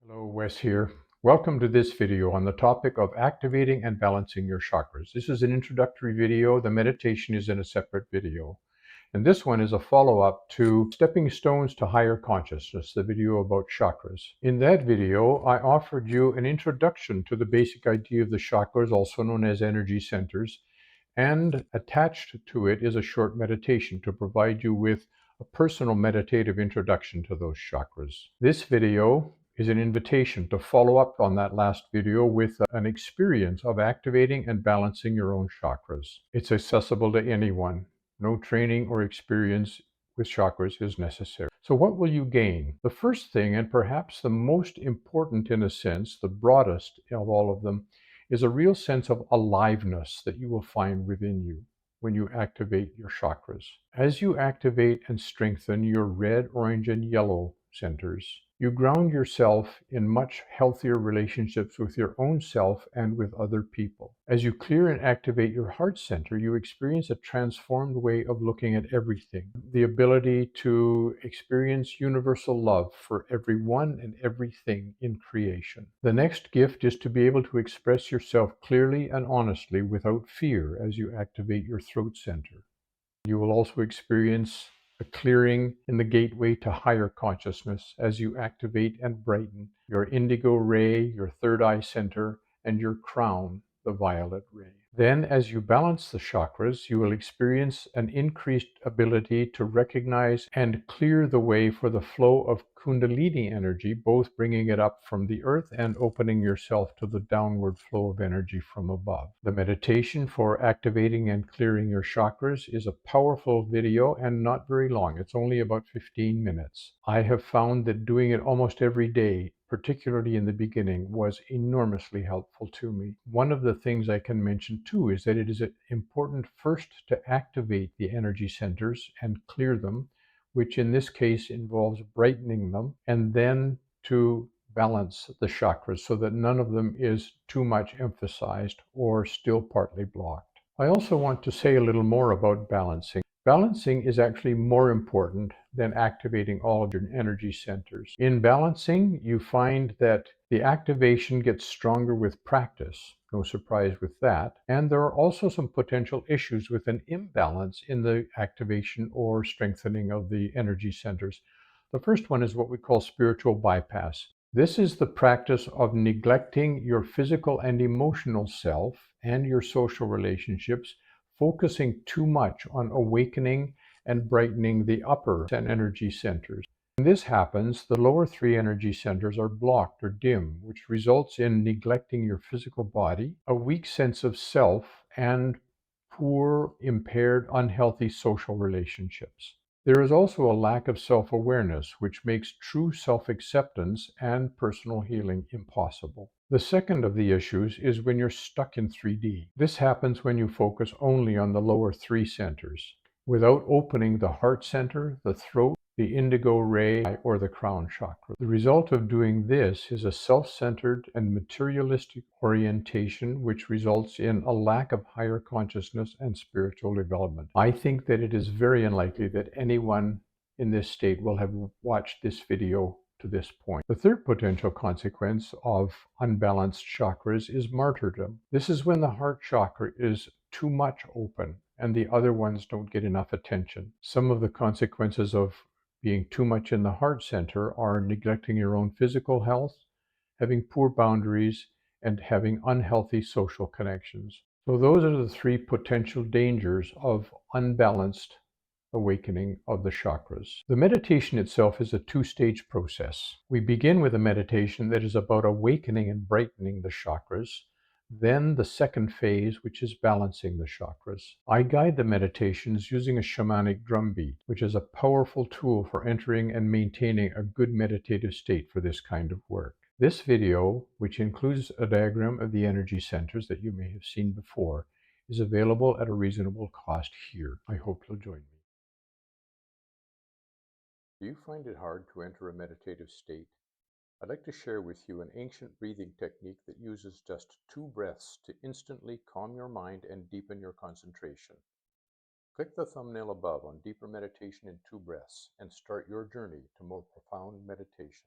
Hello, Wes here. Welcome to this video on the topic of activating and balancing your chakras. This is an introductory video. The meditation is in a separate video. And this one is a follow-up to Stepping Stones to Higher Consciousness, the video about chakras. In that video, I offered you an introduction to the basic idea of the chakras, also known as energy centers, and attached to it is a short meditation to provide you with a personal meditative introduction to those chakras. This video is an invitation to follow up on that last video with an experience of activating and balancing your own chakras. It's accessible to anyone. No training or experience with chakras is necessary. So what will you gain? The first thing, and perhaps the most important in a sense, the broadest of all of them, is a real sense of aliveness that you will find within you when you activate your chakras. As you activate and strengthen your red, orange, and yellow centers, you ground yourself in much healthier relationships with your own self and with other people. As you clear and activate your heart center, you experience a transformed way of looking at everything. The ability to experience universal love for everyone and everything in creation. The next gift is to be able to express yourself clearly and honestly without fear as you activate your throat center. You will also experience a clearing in the gateway to higher consciousness as you activate and brighten your indigo ray, your third eye center, and your crown, the violet ray. Then, as you balance the chakras, you will experience an increased ability to recognize and clear the way for the flow of Kundalini energy, both bringing it up from the earth and opening yourself to the downward flow of energy from above. The meditation for activating and clearing your chakras is a powerful video and not very long. It's only about 15 minutes. I have found that doing it almost every day, particularly in the beginning, was enormously helpful to me. One of the things I can mention too is that it is important first to activate the energy centers and clear them, which in this case involves brightening them, and then to balance the chakras so that none of them is too much emphasized or still partly blocked. I also want to say a little more about balancing. Balancing is actually more important than activating all of your energy centers. In balancing, you find that the activation gets stronger with practice. No surprise with that. And there are also some potential issues with an imbalance in the activation or strengthening of the energy centers. The first one is what we call spiritual bypass. This is the practice of neglecting your physical and emotional self and your social relationships, focusing too much on awakening and brightening the upper energy centers. When this happens, the lower three energy centers are blocked or dim, which results in neglecting your physical body, a weak sense of self, and poor, impaired, unhealthy social relationships. There is also a lack of self-awareness, which makes true self-acceptance and personal healing impossible. The second of the issues is when you're stuck in 3D. This happens when you focus only on the lower three centers, without opening the heart center, the throat, the indigo ray, or the crown chakra. The result of doing this is a self-centered and materialistic orientation, which results in a lack of higher consciousness and spiritual development. I think that it is very unlikely that anyone in this state will have watched this video to this point. The third potential consequence of unbalanced chakras is martyrdom. This is when the heart chakra is too much open and the other ones don't get enough attention. Some of the consequences of being too much in the heart center are neglecting your own physical health, having poor boundaries, and having unhealthy social connections. So those are the three potential dangers of unbalanced awakening of the chakras. The meditation itself is a two-stage process. We begin with a meditation that is about awakening and brightening the chakras. Then the second phase, which is balancing the chakras. I guide the meditations using a shamanic drum beat, which is a powerful tool for entering and maintaining a good meditative state for this kind of work. This video, which includes a diagram of the energy centers that you may have seen before, is available at a reasonable cost here. I hope you'll join me. Do you find it hard to enter a meditative state? I'd like to share with you an ancient breathing technique that uses just 2 breaths to instantly calm your mind and deepen your concentration. Click the thumbnail above on Deeper Meditation in 2 Breaths and start your journey to more profound meditation.